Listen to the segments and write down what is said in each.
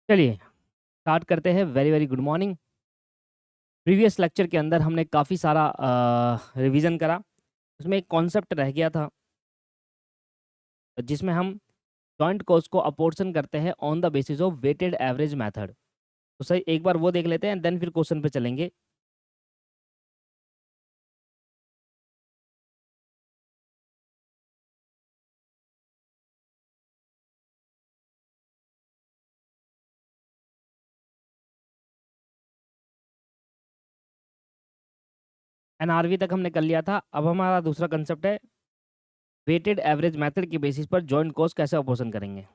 चलिए स्टार्ट करते हैं। Very very good morning. Previous lecture के अंदर हमने काफ़ी सारा रिवीजन करा। उसमें एक कॉन्सेप्ट रह गया था जिसमें हम जॉइंट कॉस्ट को अपोर्शन करते हैं on the basis of weighted average method. तो सही एक बार वो देख लेते हैं, देन फिर क्वेश्चन पे चलेंगे। एनआरवी तक हमने कर लिया था। अब हमारा दूसरा कंसेप्ट है वेटेड एवरेज मेथड के बेसिस पर जॉइंट कॉस्ट कैसे अपोर्शन करेंगे।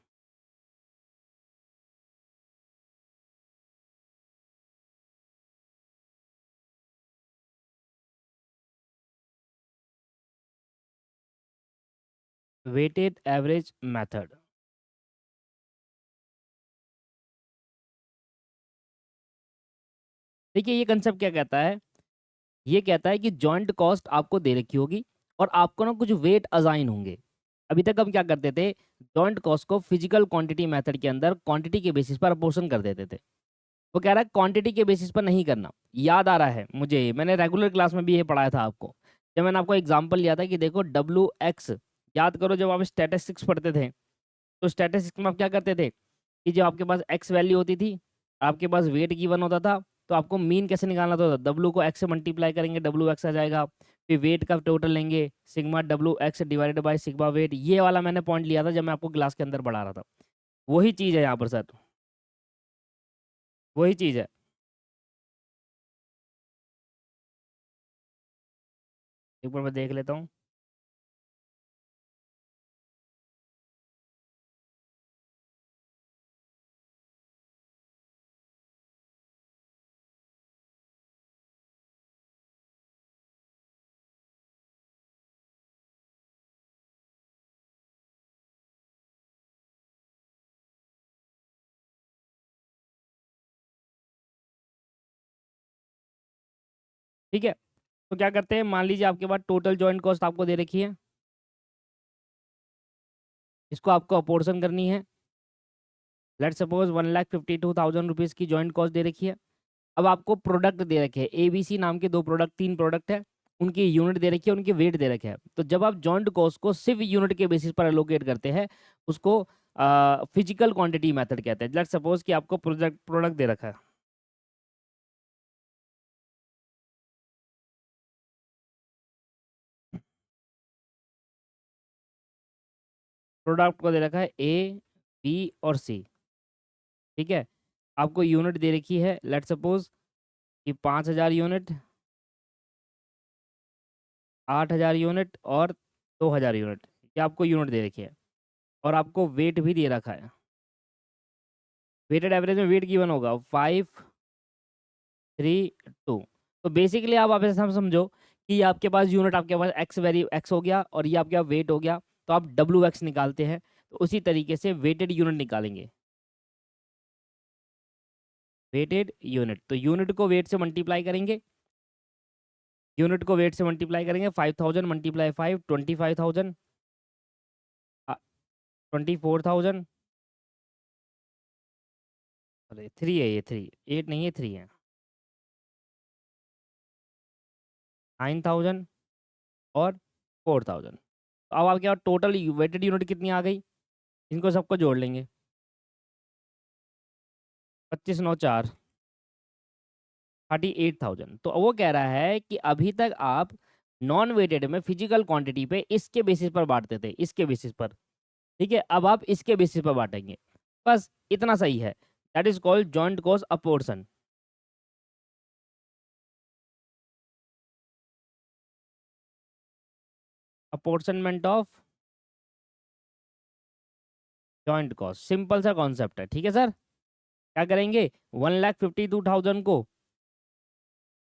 Weighted average method. देखिए ये कंसेप्ट क्या कहता है, ये कहता है कि जॉइंट कॉस्ट आपको दे रखी होगी और आपको ना कुछ वेट असाइन होंगे। अभी तक हम क्या करते थे, जॉइंट कॉस्ट को फिजिकल क्वांटिटी मेथड के अंदर क्वांटिटी के बेसिस पर अपोर्शन कर देते थे। वो कह रहा है क्वांटिटी के बेसिस पर नहीं करना। याद आ रहा है मुझे, मैंने रेगुलर क्लास में भी ये पढ़ाया था आपको, जब मैंने आपको एग्जांपल लिया था कि देखो डब्ल्यू एक्स। याद करो जब आप स्टैटिस्टिक्स पढ़ते थे तो स्टैटिस्टिक्स में आप क्या करते थे कि जब आपके पास एक्स वैल्यू होती थी, आपके पास वेट गिवन होता था, तो आपको मीन कैसे निकालना था, डब्ल्यू को एक्स से मल्टीप्लाई करेंगे, डब्ल्यू एक्स आ जाएगा। फिर वेट का टोटल लेंगे, sigma W X divided by sigma weight. ये वाला मैंने पॉइंट लिया था जब मैं आपको क्लास के अंदर पढ़ा रहा था। वही चीज़ है यहाँ पर सर, वही चीज़ है। एक बार मैं देख लेता हूँ। ठीक है, तो क्या करते हैं, मान लीजिए आपके पास टोटल जॉइंट कॉस्ट आपको दे रखी है, इसको आपको अपोर्शन करनी है। लेट सपोज 1,52,000 रुपीज़ की जॉइंट कॉस्ट दे रखी है। अब आपको प्रोडक्ट दे रखे हैं, एबीसी नाम के दो प्रोडक्ट, तीन प्रोडक्ट है, उनकी यूनिट दे रखी है, उनके वेट दे रखे हैं। तो जब आप जॉइंट कॉस्ट को सिर्फ यूनिट के बेसिस पर एलोकेट करते हैं, उसको फिजिकल क्वांटिटी मेथड कहते हैं। लेट सपोज कि आपको प्रोडक्ट प्रोडक्ट दे रखा है, प्रोडक्ट को दे रखा है ए, बी और सी। ठीक है, आपको यूनिट दे रखी है, लेट सपोज कि 5,000 यूनिट, 8,000 यूनिट और 2,000 यूनिट। ये आपको यूनिट दे रखी है और आपको वेट भी दे रखा है। वेटेड एवरेज में वेट गिवन होगा 5, 3, 2। तो बेसिकली आप ऐसा समझो कि ये आपके पास यूनिट, आपके पास एक्स वैल्यू एक्स हो गया और ये आपका वेट हो गया, तो आप डब्ल्यू एक्स निकालते हैं। तो उसी तरीके से वेटेड यूनिट निकालेंगे। वेटेड यूनिट, तो यूनिट को वेट से मल्टीप्लाई करेंगे, यूनिट को वेट से मल्टीप्लाई करेंगे। 5,000 मल्टीप्लाई 5, 25,000, 24,000। अरे थ्री है, ये थ्री, 8 नहीं है, थ्री है। 9,000 और 4,000। तो अब आपके पास टोटल वेटेड यूनिट कितनी आ गई, इनको सबको जोड़ लेंगे। 25,9,4, 38,000। तो वो कह रहा है कि अभी तक आप नॉन वेटेड में फिजिकल क्वांटिटी पे इसके बेसिस पर बांटते थे, इसके बेसिस पर। ठीक है, अब आप इसके बेसिस पर बांटेंगे। बस इतना सही है। That is called joint cost apportion. Apportionment of joint cost, simple सा कॉन्सेप्ट है। ठीक है सर, क्या करेंगे, 1,52,000 को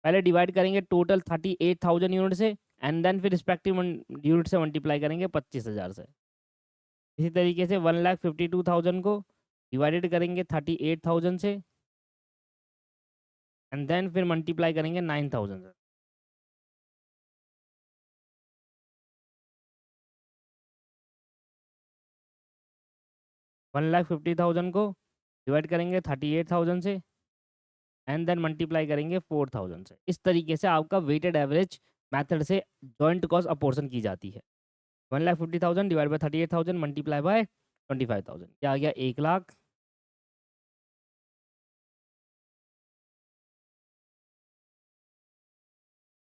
पहले डिवाइड करेंगे टोटल 38,000 यूनिट से, एंड देन फिर रिस्पेक्टिव यूनिट से मल्टीप्लाई करेंगे 25,000 से। इसी तरीके से 1,52,000 को डिवाइडेड करेंगे 38,000 से, एंड देन फिर मल्टीप्लाई करेंगे 9,000 से। 1,50,000 को डिवाइड करेंगे 38,000 से एंड देन मल्टीप्लाई करेंगे 4,000 से। इस तरीके से आपका वेटेड एवरेज मेथड से जॉइंट कॉस्ट अपोर्शन की जाती है। 1,50,000 डिवाइड बाय 38,000 मल्टीप्लाई बाय 25,000, क्या आ गया 1,00,000।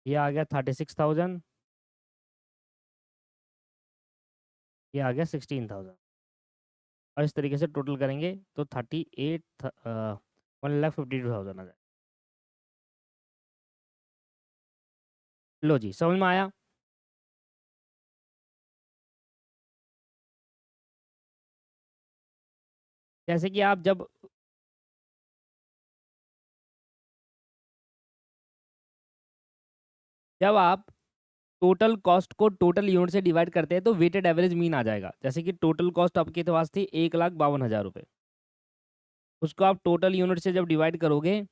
ये आ गया 36,000, ये आ गया 16,000। और इस तरीके से टोटल करेंगे तो 1,52,000 आ जाए। लो जी, समझ में आया। जैसे कि आप जब आप टोटल कॉस्ट को टोटल यूनिट से डिवाइड करते हैं तो वेटेड एवरेज मीन आ जाएगा। जैसे कि टोटल कॉस्ट आपके पास थी 1,52,000 रुपये, उसको आप टोटल यूनिट से जब डिवाइड करोगे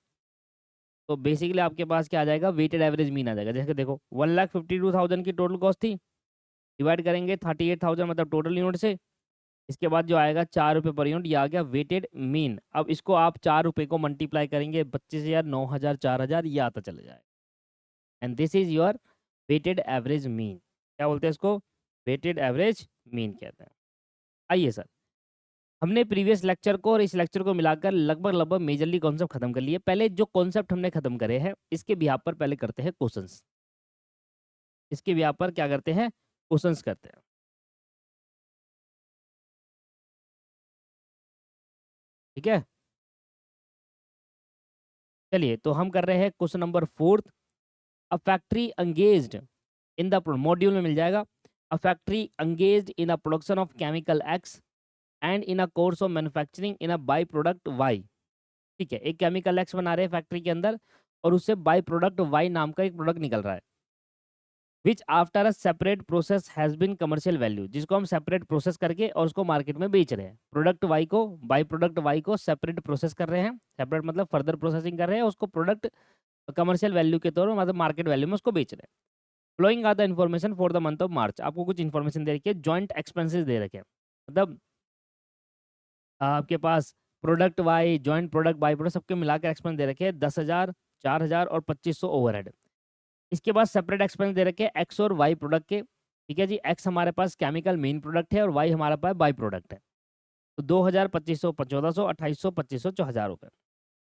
तो बेसिकली आपके पास क्या आ जाएगा, वेटेड एवरेज मीन आ जाएगा। जैसे कि देखो 1,52,000 की टोटल कॉस्ट थी, डिवाइड करेंगे 38,000 मतलब टोटल यूनिट से, इसके बाद जो आएगा 4 रुपये पर यूनिट, ये आ गया वेटेड मीन। अब इसको आप 4 रुपये को मल्टीप्लाई करेंगे 25,000, 9,000, 4,000, ये आता चले जाएगा। And this is your weighted average mean. क्या बोलते हैं इसको, वेटेड एवरेज मीन कहते हैं। आइए सर, हमने प्रीवियस लेक्चर को और इस लेक्चर को मिलाकर लगभग लगभग मेजरली कॉन्सेप्ट खत्म कर लिए। पहले जो कॉन्सेप्ट हमने खत्म करे हैं इसके बिहाफ पर पहले करते हैं क्वेश्चंस। इसके बिहाफ पर क्या करते हैं, क्वेश्चंस करते हैं। ठीक है, चलिए तो हम कर रहे हैं question number 4। A factory engaged in the module में मिल जाएगा। A factory engaged in a production of chemical X and in a course of manufacturing in a by product Y. ठीक है, एक केमिकल एक्स बना रहे हैं फैक्ट्री के अंदर और उससे बाई प्रोडक्ट वाई नाम का एक प्रोडक्ट निकल रहा है, which after a separate process has been commercial value, जिसको हम सेपरेट प्रोसेस करके और उसको मार्केट में बेच रहे हैं। प्रोडक्ट वाई को, बाई प्रोडक्ट वाई को सेपरेट प्रोसेस कर रहे हैं, सेपरेट मतलब फर्दर प्रोसेसिंग कर रहे हैं, उसको प्रोडक्ट कमर्शियल वैल्यू के तौर पर मतलब मार्केट वैल्यू में उसको बेच रहे हैं। Following are the information for the month of March, आपको कुछ इन्फॉर्मेशन दे रखी है, जॉइंट एक्सपेंसेस दे रखे हैं। मतलब आपके पास product Y, joint product, by product सबके मिलाकर एक्सपेंस दे रखे हैं 10,000, 4,000 और 2,500 ओवरहेड। इसके बाद सेपरेट एक्सपेंस दे रखे हैं एक्स और वाई प्रोडक्ट के। ठीक है जी, एक्स हमारे पास केमिकल मेन प्रोडक्ट है और वाई हमारे पास बाई प्रोडक्ट है। तो 2,000, 2,500, 1,400, 2,800, 2,500, 1,000 रुपये।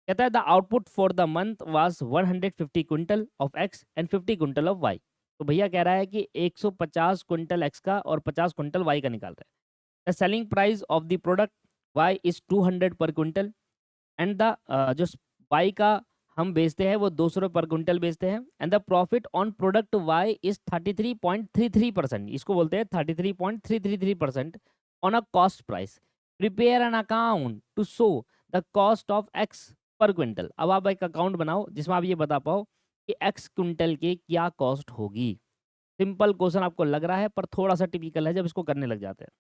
कहता है the output for the month was 150 quintal of X and 50 quintal of Y. तो भैया कह रहा है कि 150 क्विंटल एक्स का और 50 क्विंटल वाई का निकाल रहा है। The selling price of the product Y is 200 per quintal and the जो वाई का हम बेचते हैं वो 200 पर क्विंटल बेचते हैं। And the profit on product Y is 33.33%, इसको बोलते हैं 33.333% on a cost price. Prepare an account to show the cost of X per quintal. अब आप एक अकाउंट बनाओ जिसमें आप ये बता पाओ कि एक्स क्विंटल की क्या कॉस्ट होगी। सिंपल क्वेश्चन आपको लग रहा है पर थोड़ा सा टिपिकल है जब इसको करने लग जाते हैं।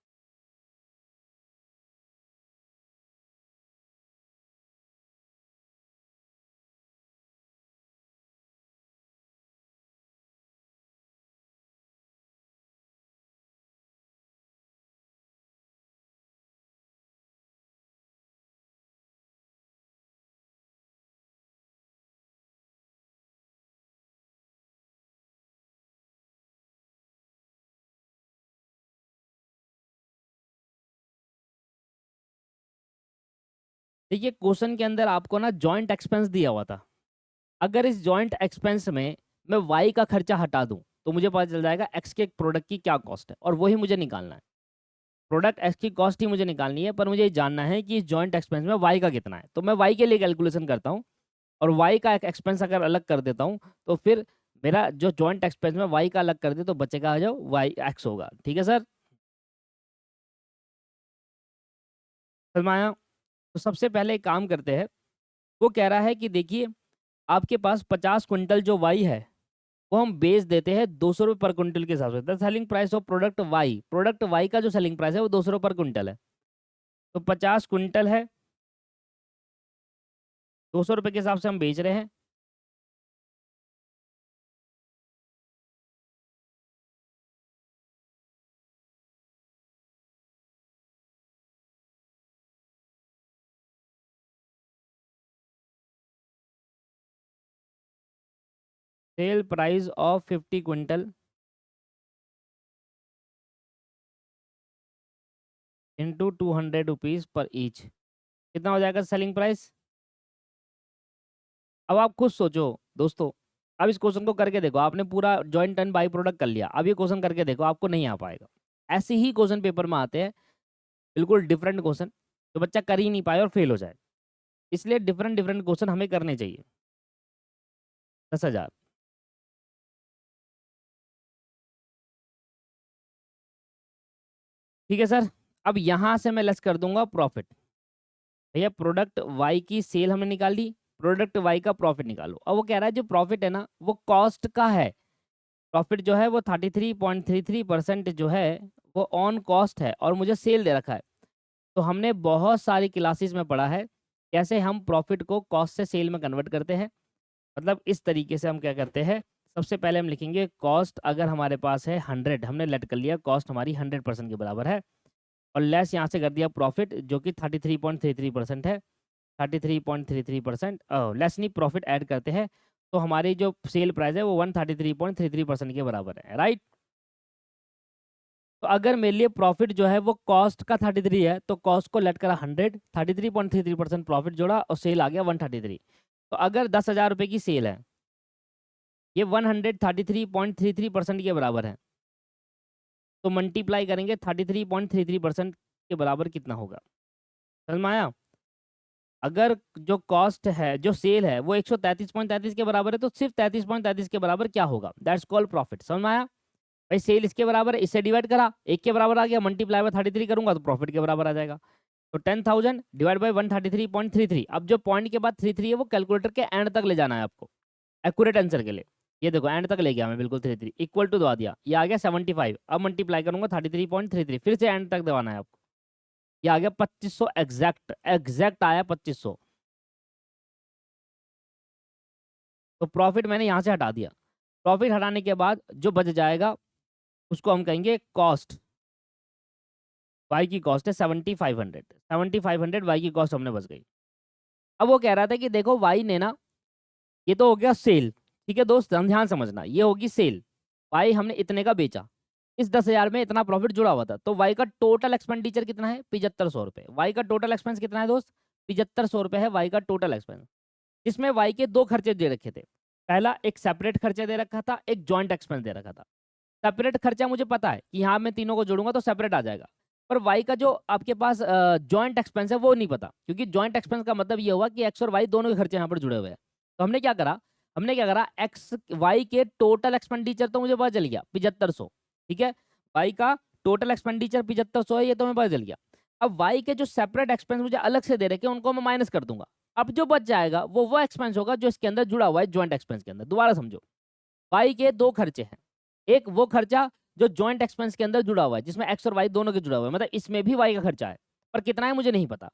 देखिए क्वेश्चन के अंदर आपको ना जॉइंट एक्सपेंस दिया हुआ था। अगर इस जॉइंट एक्सपेंस में मैं वाई का खर्चा हटा दूं तो मुझे पता चल जाएगा एक्स के प्रोडक्ट की क्या कॉस्ट है और वही मुझे निकालना है। प्रोडक्ट एक्स की कॉस्ट ही मुझे निकालनी है पर मुझे ये जानना है कि इस जॉइंट एक्सपेंस में वाई का कितना है। तो मैं वाई के लिए कैलकुलेशन करता हूँ और वाई का एक एक्सपेंस अगर अलग कर देता हूँ तो फिर मेरा जो जॉइंट एक्सपेंस में वाई का अलग कर दे तो बचेगा जो वाई एक्स होगा। ठीक है सर, समझ में आया? तो सबसे पहले एक काम करते हैं। वो कह रहा है कि देखिए आपके पास 50 क्विंटल जो वाई है वो हम बेच देते हैं 200 रुपये पर क्विंटल के हिसाब से। The selling price of product Y का जो सेलिंग प्राइस है वो 200 रुपये पर क्विंटल है। तो 50 क्विंटल है, 200 रुपये के हिसाब से हम बेच रहे हैं। Sale price of 50 quintal into 200 rupees पर ईच, कितना हो जाएगा सेलिंग प्राइस? अब आप खुद सोचो दोस्तों, अब इस क्वेश्चन को करके देखो, आपने पूरा जॉइंट एंड बाई प्रोडक्ट कर लिया, अब ये क्वेश्चन करके देखो, आपको नहीं आ पाएगा। ऐसे ही क्वेश्चन पेपर में आते हैं, बिल्कुल डिफरेंट क्वेश्चन, तो बच्चा कर ही नहीं पाए और फेल हो जाए। इसलिए डिफरेंट डिफरेंट क्वेश्चन हमें करने चाहिए। 10,000। ठीक है सर। अब यहाँ से मैं लेस कर दूंगा प्रॉफिट। भैया प्रोडक्ट वाई की सेल हमने निकाल ली, प्रोडक्ट वाई का प्रॉफिट निकालो। अब वो कह रहा है जो प्रॉफिट है ना वो कॉस्ट का है। प्रॉफिट जो है वो 33.33% जो है वो ऑन कॉस्ट है, और मुझे सेल दे रखा है। तो हमने बहुत सारी क्लासेस में पढ़ा है कैसे हम प्रॉफिट को कॉस्ट से सेल में कन्वर्ट करते हैं। मतलब इस तरीके से हम क्या करते हैं, सबसे पहले हम लिखेंगे कॉस्ट, अगर हमारे पास है 100, हमने लेट कर लिया कॉस्ट हमारी 100% के बराबर है, और लेस यहाँ से कर दिया प्रॉफिट जो कि 33.33% है। 33.33%, लेस नहीं प्रॉफिट ऐड करते हैं, तो हमारी जो सेल प्राइस है वो 133.33% के बराबर है, राइट। तो अगर मेरे लिए प्रॉफिट जो है वो कॉस्ट का 33 है, तो कॉस्ट को लेट करा 100, 33.33% प्रॉफिट जोड़ा और सेल आ गया 133। तो अगर 10,000 रुपये की सेल है, ये 133.33% के बराबर है, तो मल्टीप्लाई करेंगे 33.33% के बराबर कितना होगा, समझ में आया। अगर जो कॉस्ट है जो सेल है वो 133.33 के बराबर है, तो सिर्फ 33.33 के बराबर क्या होगा, दैट्स कॉल्ड प्रॉफिट। समझ में आया। भाई सेल इसके बराबर है, इससे डिवाइड करा, एक के बराबर आ गया, मल्टीप्लाई बाय 33 करूंगा तो प्रॉफिट के बराबर आ जाएगा। तो 10,000 डिवाइड बाई 133.33। अब जो पॉइंट के बाद 33 है वो कैलकुलेटर के एंड तक ले जाना है आपको एक्यूरेट आंसर के लिए। ये देखो एंड तक ले गया मैं, बिल्कुल 33 इक्वल टू दबा दिया, ये आ गया 75। अब मल्टीप्लाई करूंगा 33.33, फिर से एंड तक दबाना है आपको, ये आ गया 2500, एग्जैक्ट एग्जैक्ट आया 2500। तो प्रॉफिट मैंने यहाँ से हटा दिया। प्रॉफिट हटाने के बाद जो बच जाएगा उसको हम कहेंगे कॉस्ट। वाई की कॉस्ट है 7,500, 7,500 वाई की कॉस्ट हमने बच गई। अब वो कह रहा था कि देखो वाई ने ना, ये तो हो गया सेल, ठीक है दोस्त ध्यान समझना, ये होगी सेल। वाई हमने इतने का बेचा, इस 10,000 में इतना प्रॉफिट जुड़ा हुआ था, तो वाई का टोटल एक्सपेंडिचर कितना है, 7,500 रुपये। वाई का टोटल एक्सपेंस कितना है दोस्त, 7,500 रुपये है वाई का टोटल एक्सपेंस। इसमें वाई के दो खर्चे दे रखे थे, पहला एक सेपरेट खर्चा दे रखा था, एक जॉइंट एक्सपेंस दे रखा था। सेपरेट खर्चा मुझे पता है कि यहाँ मैं तीनों को जोड़ूंगा तो सेपरेट आ जाएगा, पर वाई का जो आपके पास जॉइंट एक्सपेंस है वो नहीं पता, क्योंकि जॉइंट एक्सपेंस का मतलब ये हुआ कि एक्स और वाई दोनों के खर्चे यहाँ पर जुड़े हुए हैं। तो हमने क्या करा, एक्स वाई के टोटल एक्सपेंडिचर तो मुझे पता चल गया 7,500, ठीक है। वाई का टोटल एक्सपेंडिचर 7,500 है, ये तो मैं पता चल गया। अब वाई के जो सेपरेट एक्सपेंस मुझे अलग से दे रखे उनको मैं माइनस कर दूंगा। अब जो बच जाएगा वो एक्सपेंस होगा जो इसके अंदर जुड़ा हुआ है जॉइंट एक्सपेंस के अंदर। दोबारा समझो, वाई के दो खर्चे हैं, एक वो खर्चा जो जॉइंट एक्सपेंस के अंदर जुड़ा हुआ है जिसमें एक्स और वाई दोनों के जुड़ा हुआ है, मतलब इसमें भी वाई का खर्चा है, पर कितना है मुझे नहीं पता,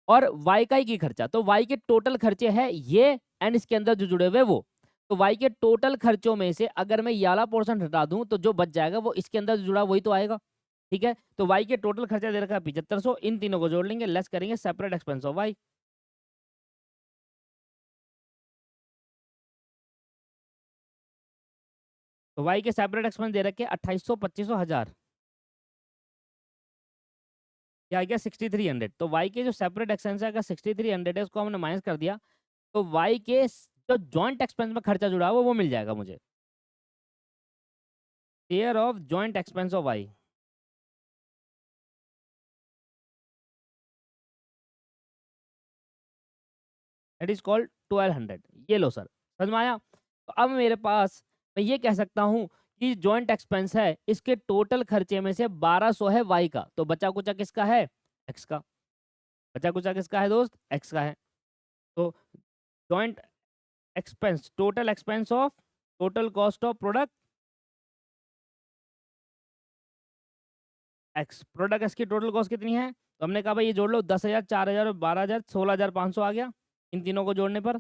और वाई का ही की खर्चा, तो वाई के टोटल खर्चे है ये, एंड इसके अंदर जो जुड़े हुए वो। तो वाई के टोटल खर्चों में से अगर मैं ये वाला पोर्शन हटा दूं तो जो बच जाएगा वो इसके अंदर जो जुड़ा वही तो आएगा, ठीक है। तो वाई के टोटल खर्चा दे रखा है 7,500, इन तीनों को जोड़ लेंगे, लेस करेंगे सेपरेट एक्सपेंस ऑफ वाई। तो वाई के सेपरेट एक्सपेंस दे रखे 2,800, 2,500, 1,000, क्या आ गया 6,300। तो वाई के जो सेपरेट एक्सपेंस है अगर 6,300 है उसको हमने माइनस कर दिया, तो वाई के जो जॉइंट एक्सपेंस में खर्चा जुड़ा हुआ वो मिल जाएगा मुझे, share of joint expense of Y, that is called 1,200। ये लो सर, समझ में आया। तो अब मेरे पास, मैं ये कह सकता हूँ कि जॉइंट एक्सपेंस है, इसके टोटल खर्चे में से 1,200 है वाई का, तो बचा कुचा किसका है, एक्स का। बचा कुचा किसका है दोस्त, एक्स का है। तो joint expense, total expense of, total cost of product x, product x की टोटल कॉस्ट कितनी है, तो हमने कहा भाई ये जोड़ लो, 10,000, 4,000, 12,000, 16,500 आ गया इन तीनों को जोड़ने पर,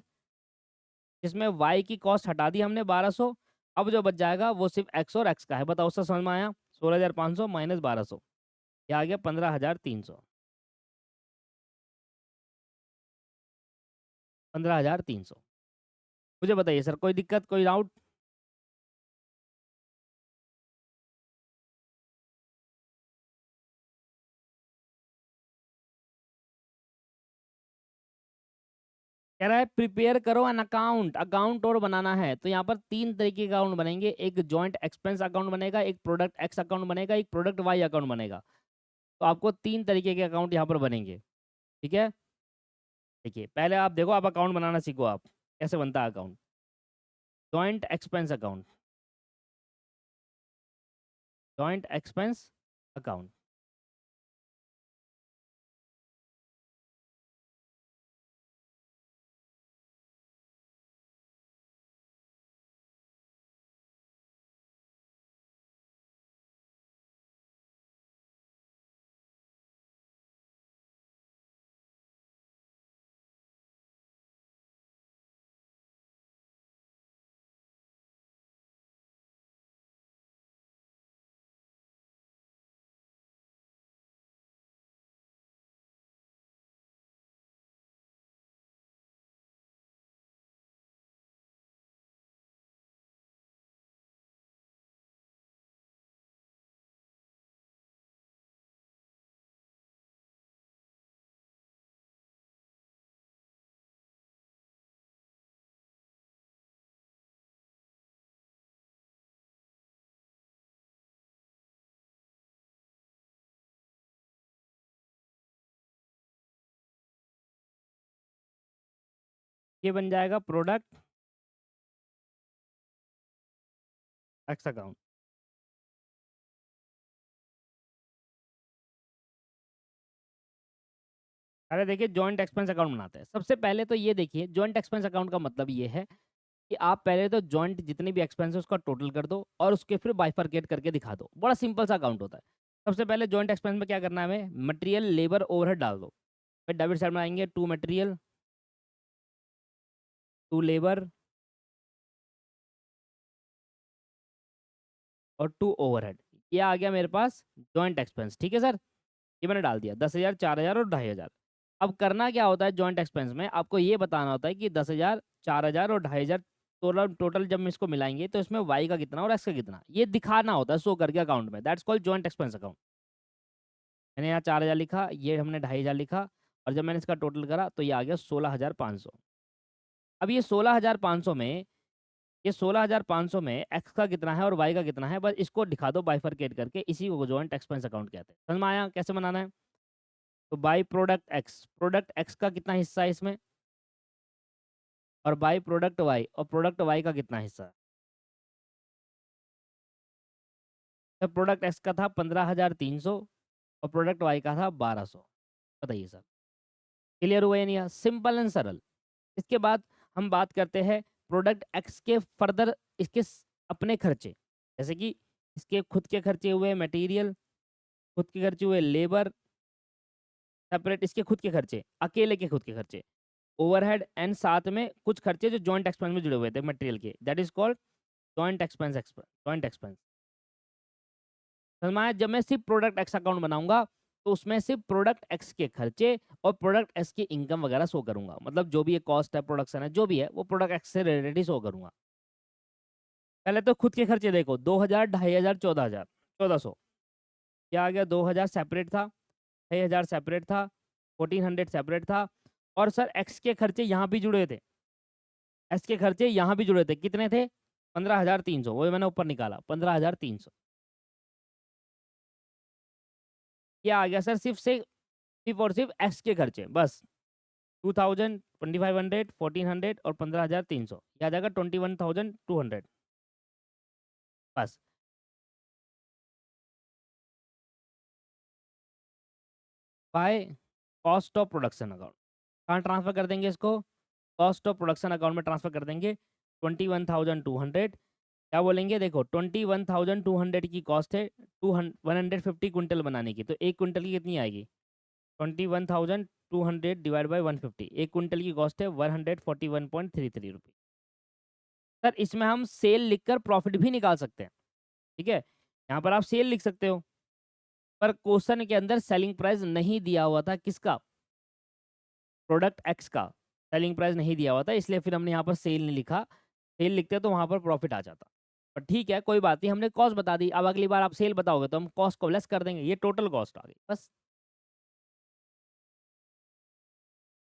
जिसमें वाई की कॉस्ट हटा दी हमने 1,200। अब जो बच जाएगा वो सिर्फ एक्स और एक्स का है, बताओ उससे समझ में आया, 16,500 माइनस 1,200, ये आ गया 15,300, 15,300। मुझे बताइए सर कोई दिक्कत कोई डाउट। कह रहा है प्रिपेयर करो एन अकाउंट, अकाउंट और बनाना है। तो यहाँ पर 3 तरीके का अकाउंट बनेंगे, एक जॉइंट एक्सपेंस अकाउंट बनेगा, एक प्रोडक्ट एक्स अकाउंट बनेगा, एक प्रोडक्ट वाई अकाउंट बनेगा। तो आपको 3 तरीके के अकाउंट यहाँ पर बनेंगे, ठीक है? देखिए, पहले आप देखो, आप अकाउंट बनाना सीखो आप, कैसे बनता है account. Joint expense account, joint expense account. ये बन जाएगा प्रोडक्ट एक्स अकाउंट। अरे देखिए, जॉइंट एक्सपेंस अकाउंट बनाते हैं। सबसे पहले तो ये देखिए, जॉइंट एक्सपेंस अकाउंट का मतलब ये है कि आप पहले तो जॉइंट जितने भी एक्सपेंस है उसका टोटल कर दो और उसके फिर बाइफरकेट करके दिखा दो। बड़ा सिंपल सा अकाउंट होता है। सबसे पहले जॉइंट एक्सपेंस में क्या करना है हमें, मटेरियल लेबर ओवरहेड डाल दो। फिर डेबिट साइड में आएंगे, टू मटेरियल, टू लेबर और टू ओवरहेड। ये आ गया मेरे पास जॉइंट एक्सपेंस, ठीक है सर। ये मैंने डाल दिया 10,000, 4,000 और 2,500। अब करना क्या होता है जॉइंट एक्सपेंस में, आपको ये बताना होता है कि 10,000, 4,000 और 2,500 टोटल टोटल जब हम इसको मिलाएंगे तो इसमें वाई का कितना और एक्स का कितना, ये दिखाना होता है शो करके अकाउंट में। That's called joint expense account. मैंने यहाँ 4,000 लिखा, ये हमने 2,500 लिखा, और जब मैंने इसका टोटल करा तो ये आ गया 16,500। अब ये 16,500 में, ये 16,500 में एक्स का कितना है और वाई का कितना है, बस इसको दिखा दो बाइफरकेट करके। इसी को जॉइंट एक्सपेंस अकाउंट कहते हैं। समझ में आया कैसे बनाना है? तो बाई प्रोडक्ट एक्स का कितना हिस्सा है इसमें, और बाई प्रोडक्ट वाई, और प्रोडक्ट वाई का कितना हिस्सा है। तो प्रोडक्ट एक्स का था 15,300 और प्रोडक्ट वाई का था 1,200। बताइए सर, क्लियर हुआ या नहीं? हुआ? सिंपल एंड सरल। इसके बाद हम बात करते हैं प्रोडक्ट एक्स के फर्दर, इसके अपने खर्चे, जैसे कि इसके खुद के खर्चे हुए मटेरियल, खुद के खर्चे हुए लेबर, सेपरेट इसके खुद के खर्चे, अकेले के खुद के खर्चे, ओवरहेड, एंड साथ में कुछ खर्चे जो जॉइंट एक्सपेंस में जुड़े हुए थे मटेरियल के, that is called joint expense. Joint expense समझ में आया? जब मैं सिर्फ प्रोडक्ट एक्स अकाउंट बनाऊंगा तो उसमें सिर्फ प्रोडक्ट एक्स के खर्चे और प्रोडक्ट एक्स की इनकम वगैरह शो करूंगा। मतलब जो भी ये कॉस्ट है, प्रोडक्शन है, जो भी है, वो प्रोडक्ट एक्स से रिलेटेड ही शो करूंगा। पहले तो खुद के खर्चे देखो, 2,000, 2,500, 14,000, 1,400। क्या आ गया? 2,000 सेपरेट था, 6,000 सेपरेट था, 1,400 सेपरेट था, और सर एक्स के खर्चे यहाँ भी जुड़े थे। एक्स के खर्चे यहाँ भी जुड़े थे, कितने थे? 15,300, वो मैंने ऊपर निकाला 15,300। क्या आ गया सर? सिर्फ और सिर्फ एक्स के खर्चे बस, 2,000, 2,500, 1,400 और 15,300, यह आ जाएगा 21,200 बस। By cost of production account, कहाँ ट्रांसफर कर देंगे इसको? कॉस्ट ऑफ प्रोडक्शन अकाउंट में ट्रांसफर कर देंगे। 21,200, क्या बोलेंगे? देखो 21,200 की कॉस्ट है, 150 क्विंटल बनाने की, तो एक क्विंटल की कितनी आएगी? 21,200 डिवाइड बाई 150, एक क्विंटल की कॉस्ट है 141.33 रुपये। सर इसमें हम सेल लिखकर प्रॉफिट भी निकाल सकते हैं, ठीक है? यहाँ पर आप सेल लिख सकते हो, पर क्वेश्चन के अंदर सेलिंग प्राइस नहीं दिया हुआ था। किसका? प्रोडक्ट एक्स का सेलिंग प्राइस नहीं दिया हुआ था, इसलिए फिर हमने यहाँ पर सेल नहीं लिखा। सेल लिखते तो वहाँ पर प्रॉफिट आ जाता। पर ठीक है, कोई बात नहीं, हमने कॉस्ट बता दी। अब अगली बार आप सेल बताओगे तो हम कॉस्ट को लेस कर देंगे। ये टोटल कॉस्ट आ गई बस,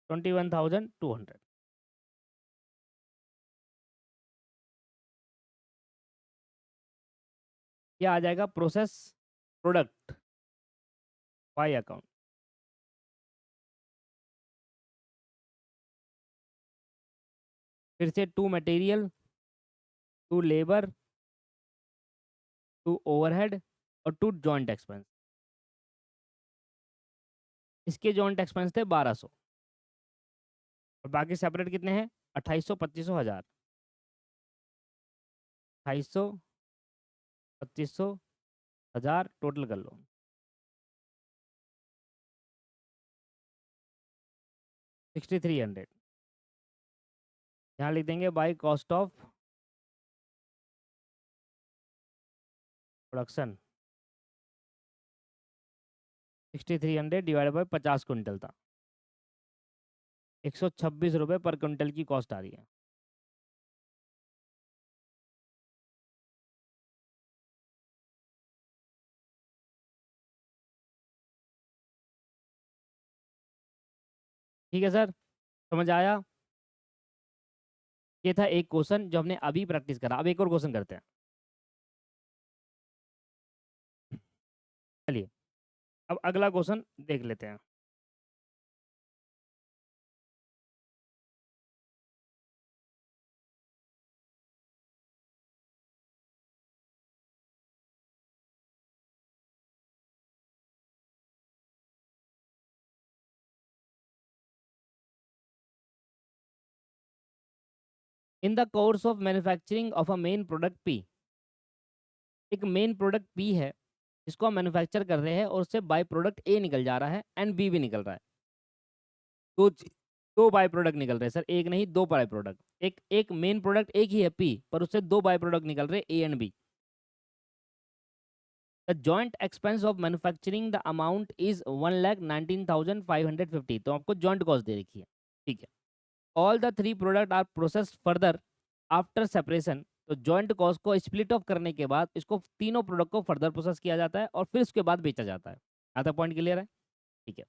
21,200। ये आ जाएगा प्रोसेस प्रोडक्ट बाय अकाउंट। फिर से to material, to labour, to overhead और टू जॉइंट एक्सपेंस। इसके जॉइंट एक्सपेंस थे 1200 और बाकी सेपरेट कितने हैं 2800, 2500, 1000। 2800, 2500, 1000 टोटल कर लो। 6300 यहाँ लिख देंगे by cost of production. 6300 divide by 50 quintal था, 126 रुपये पर क्विंटल की कॉस्ट आ रही है। ठीक है सर, समझ आया? ये था एक क्वेश्चन जो हमने अभी प्रैक्टिस करा। अब एक और क्वेश्चन करते हैं। चलिए अब अगला क्वेश्चन देख लेते हैं। In the course of manufacturing of a main product P, एक मेन प्रोडक्ट पी है जिसको हम मैन्युफैक्चर कर रहे हैं और उससे बाई प्रोडक्ट ए निकल जा रहा है एंड बी भी निकल रहा है। दो दो बाई प्रोडक्ट निकल रहे हैं सर, एक नहीं दो बाई प्रोडक्ट। एक एक मेन प्रोडक्ट एक ही है पी, पर उससे दो बाई प्रोडक्ट निकल रहे हैं A and B. The joint expense of manufacturing the amount is 1,19,550। तो आपको जॉइंट कॉस्ट दे रखी है, ठीक है। All the three product are processed further after separation. तो जॉइंट कॉस्ट को स्प्लिट ऑफ करने के बाद इसको तीनों प्रोडक्ट को फर्दर प्रोसेस किया जाता है और फिर उसके बाद बेचा जाता है। आधा पॉइंट क्लियर है? ठीक है।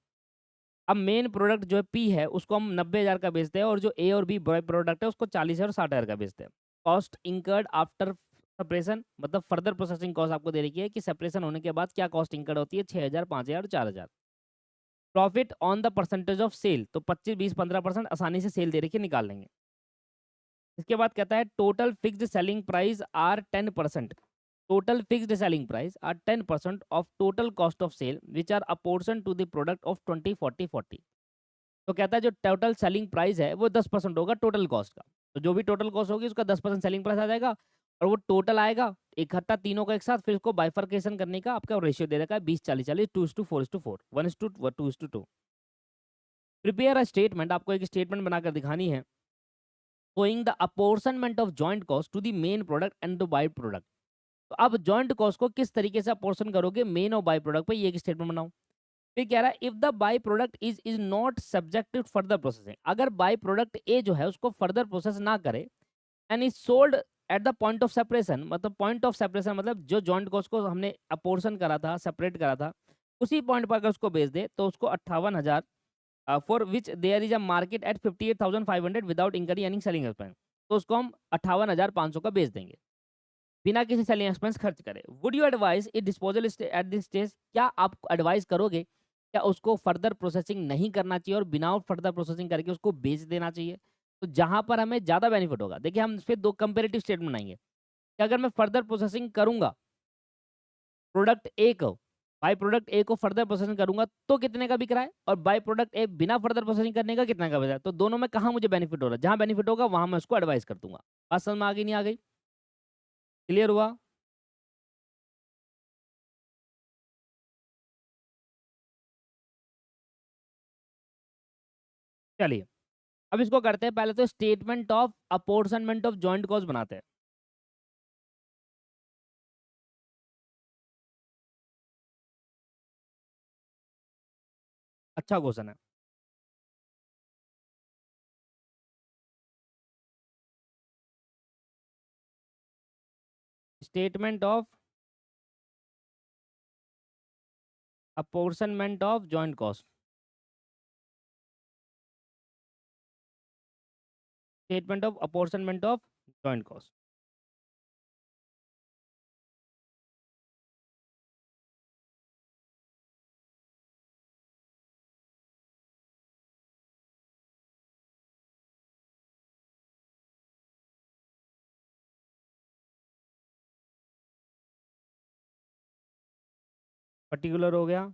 अब मेन प्रोडक्ट जो है पी है उसको हम 90,000 का बेचते हैं और जो ए और बी बाई प्रोडक्ट है उसको 40,000 और 60,000 का बेचते हैं। कॉस्ट इंकर्ड आफ्टर सेपरेशन, मतलब फर्दर प्रोसेसिंग कॉस्ट आपको दे रखी है कि सेपरेशन होने के बाद क्या कॉस्ट इंकर्ड होती है, 6,000, 5,000 और 4,000। Profit on the percentage of sale, तो 25, 20, 15% आसानी से सेल दे रखी है, निकाल लेंगे। इसके बाद कहता है total fixed selling price are 10%। Total fixed selling price are 10% of total cost of sale which are apportion to the product of 20, 40, 40। तो कहता है जो टोटल सेलिंग प्राइस है वो 10% होगा टोटल कॉस्ट का। तो जो भी टोटल कॉस्ट होगी उसका 10% सेलिंग प्राइस आ जाएगा और वो टोटल आएगा इकट्ठा तीनों का एक साथ। फिर उसको बाइफर्केशन करने का आपका रेशियो दे रखा है 20, 40, 40, 2:4:4, 1:2:2। प्रिपेयर अ स्टेटमेंट, आपको एक स्टेटमेंट बनाकर दिखानी है showing the apportionment of joint cost to the main product and the by product। तो अब जॉइंट कॉस्ट को किस तरीके से अपोर्शन करोगे मेन और बाई प्रोडक्ट पे, ये एक स्टेटमेंट बनाओ। फिर कह रहा है if the by product is not subject to further processing, अगर बाई प्रोडक्ट ए जो है उसको फर्दर प्रोसेस ना करे and is sold at the point of separation, मतलब पॉइंट ऑफ सेपरेशन मतलब जो जॉइंट कॉस्ट को हमने अपोर्शन करा था, सेपरेट करा था, उसी पॉइंट पर अगर उसको बेच दे तो उसको 58,000 for which there is a market at 58,500 without incurring any selling expense. तो उसको हम 58,500 का बेच देंगे बिना किसी सेलिंग एक्सपेंस खर्च करे। Would you advice it disposal at this stage, क्या आप एडवाइस करोगे क्या उसको फर्दर प्रोसेसिंग नहीं करना चाहिए और बिना फर्दर प्रोसेसिंग करके उसको बेच देना चाहिए? तो जहां पर हमें ज्यादा बेनिफिट होगा, देखिए हम फिर दो कंपेरेटिव स्टेटमेंट बनाएंगे कि अगर मैं फर्दर प्रोसेसिंग करूंगा प्रोडक्ट ए को, बाय प्रोडक्ट ए को फर्दर प्रोसेसिंग करूंगा तो कितने का बिक रहा है और बाय प्रोडक्ट ए बिना फर्दर प्रोसेसिंग करने का कितना का बिक रहा है। तो दोनों में कहाँ मुझे बेनिफिट हो रहा है, जहां बेनिफिट होगा वहां मैं उसको एडवाइस कर दूंगा। बात समझ में आ गई नहीं आ गई? क्लियर हुआ? चलिए अब इसको करते हैं, पहले तो statement of apportionment of joint cost बनाते हैं। अच्छा क्वेश्चन है। Statement of apportionment of joint cost, statement of apportionment of joint cost. Particular हो गया,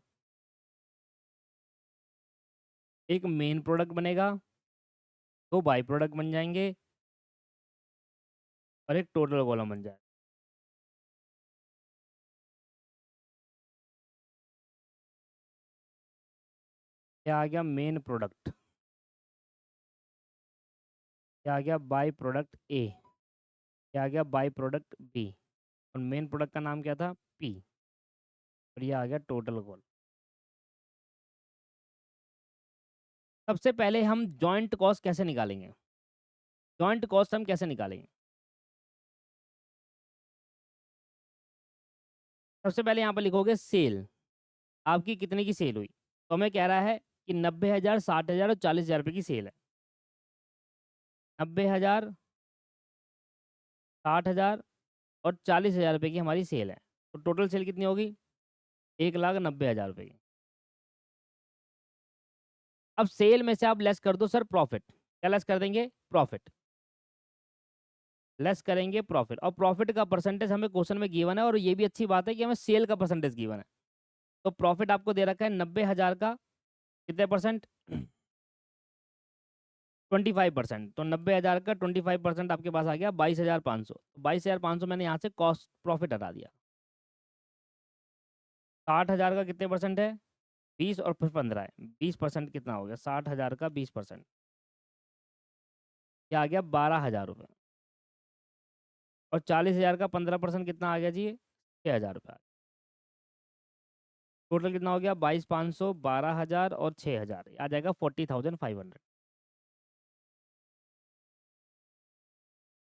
एक मेन प्रोडक्ट बनेगा, दो बाई प्रोडक्ट बन जाएंगे और एक टोटल कॉलम बन जाएगा। क्या आ गया? Main product. क्या आ गया? By product A. क्या आ गया? By product B. और मेन प्रोडक्ट का नाम क्या था? पी। और ये आ गया टोटल कॉलम। सबसे पहले हम जॉइंट कॉस्ट कैसे निकालेंगे? जॉइंट कॉस्ट हम कैसे निकालेंगे? सबसे पहले यहाँ पर लिखोगे सेल। आपकी कितने की सेल हुई? तो हमें कह रहा है कि 90,000, 60,000 और 40,000 रुपये की सेल है। 90,000, 60,000 और 40,000 रुपये की हमारी सेल है। तो टोटल सेल कितनी होगी? 1,90,000 रुपये की। अब सेल में से आप लेस कर दो सर प्रॉफिट। क्या लेस कर देंगे? प्रॉफिट। लेस करेंगे प्रॉफिट, और प्रॉफिट का परसेंटेज हमें क्वेश्चन में गिवन है, और ये भी अच्छी बात है कि हमें सेल का परसेंटेज गिवन है। तो प्रॉफिट आपको दे रखा है 90,000 का कितने परसेंट? 25%। तो 90,000 का 25% आपके पास आ गया 22,500। 22,500 मैंने यहाँ से कॉस्ट प्रॉफिट हटा दिया। 60,000 का कितने परसेंट है? 20 और फिर 15 है, 20% कितना हो गया? 60,000 का 20%, क्या आ गया? 12,000 रुपये। और 40,000 का 15% कितना आ गया जी? 6,000 रुपये। टोटल कितना हो गया? 22,500, 12,000 और 6,000, आ जाएगा 40,500।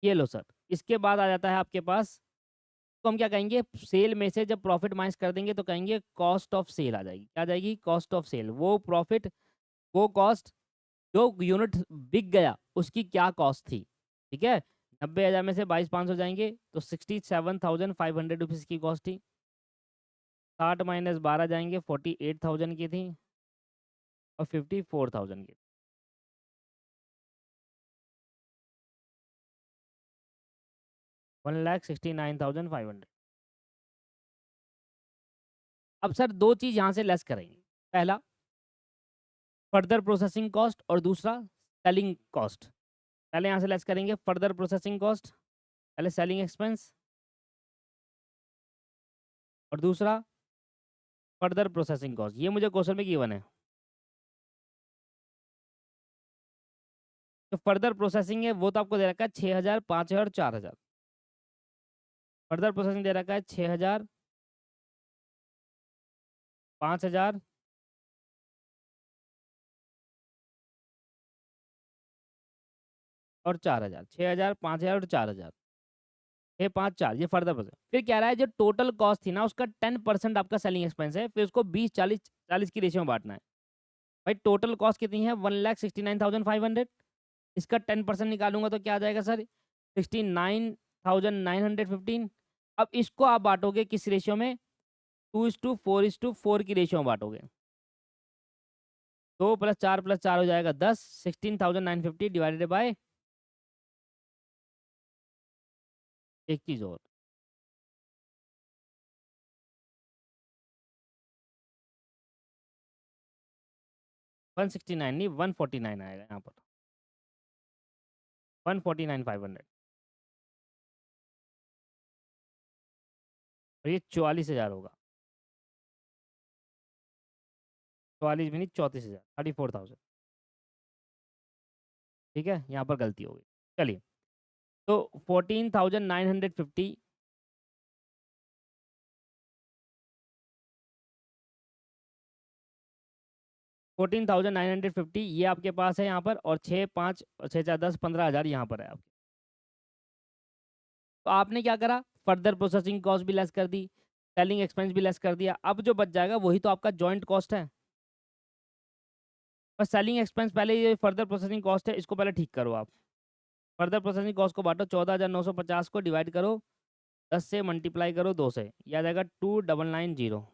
ये लो सर। इसके बाद आ जाता है आपके पास, तो हम क्या कहेंगे? सेल में से जब प्रॉफिट माइनस कर देंगे तो कहेंगे कॉस्ट ऑफ सेल आ जाएगी। क्या आ जाएगी? Cost of sale. वो प्रॉफिट, वो कॉस्ट जो यूनिट बिक गया उसकी क्या कॉस्ट थी। ठीक है। 90,000 में से 22,500 जाएंगे तो 67,500 की कॉस्ट थी। 60 माइनस 12 जाएंगे 48,000 की थी, और 54,000 की। 1,69,500। अब सर दो चीज़ यहाँ से लेस करेंगे। पहला फर्दर प्रोसेसिंग कॉस्ट, और दूसरा सेलिंग कॉस्ट। पहले यहाँ से लेस करेंगे फर्दर प्रोसेसिंग कॉस्ट, पहले सेलिंग एक्सपेंस, और दूसरा फर्दर प्रोसेसिंग कॉस्ट। ये मुझे क्वेश्चन में गिवन है। तो फर्दर प्रोसेसिंग है वो तो आपको दे रखा है 6,000, 5,000 और 4,000। फर्दर प्रोसेसिंग दे रखा है 6,000, 5,000 और 4,000। 6,000, 5,000 और 4,000, 6, 5, 4, ये फर्दर प्रोसेस। फिर कह रहा है जो टोटल कॉस्ट थी ना उसका 10% आपका सेलिंग एक्सपेंस है, फिर उसको 20, 40, 40 की रेशियो में बांटना है। भाई टोटल कॉस्ट कितनी है? 1,69,500। इसका 10% निकालूंगा तो क्या आ जाएगा सर? 69,915। अब इसको आप बांटोगे किस रेशियो में? 2:4:4 की रेशियो में बांटोगे। 2 + 4 + 4 हो जाएगा 10। 16,950 डिवाइडेड बाय, एक चीज और, 169 नहीं 149 आएगा यहाँ पर। 149,500। और ये 44,000 होगा। 44 भी नहीं, 34,000, 34,000। ठीक है, यहाँ पर गलती हो गई। चलिए, तो 14,950, 14,950 ये आपके पास है यहाँ पर, और 6, 5 और 6, 4, 10, 15,000 यहाँ पर है आपके। तो आपने क्या करा? फर्दर प्रोसेसिंग कॉस्ट भी लेस कर दी, सेलिंग एक्सपेंस भी लेस कर दिया। अब जो बच जाएगा वही तो आपका जॉइंट कॉस्ट है। बस सेलिंग एक्सपेंस पहले, ये फर्दर प्रोसेसिंग कॉस्ट है, इसको पहले ठीक करो आप। फर्दर प्रोसेसिंग कॉस्ट को बांटो, 14,950 को डिवाइड करो 10 से, मल्टीप्लाई करो 2 से, यह आ जाएगा 2,990।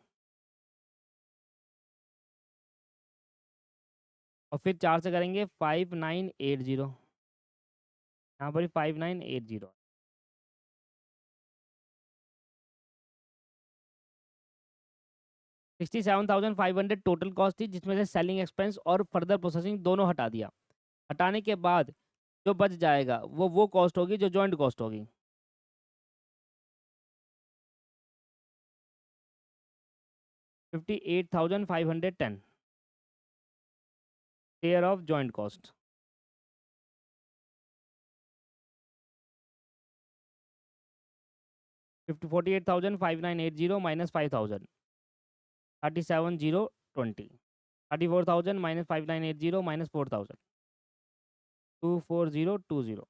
और फिर 4 से करेंगे 5,980। यहाँ पर 5,980। 67,500 टोटल कॉस्ट थी, जिसमें से सेलिंग एक्सपेंस और फर्दर प्रोसेसिंग दोनों हटा दिया। हटाने के बाद जो बच जाएगा वो कॉस्ट होगी जो जॉइंट कॉस्ट होगी। 58,510 share of joint cost. 48,5980 minus 5,000 37,020 34,000 minus 5980 minus 4,000 24020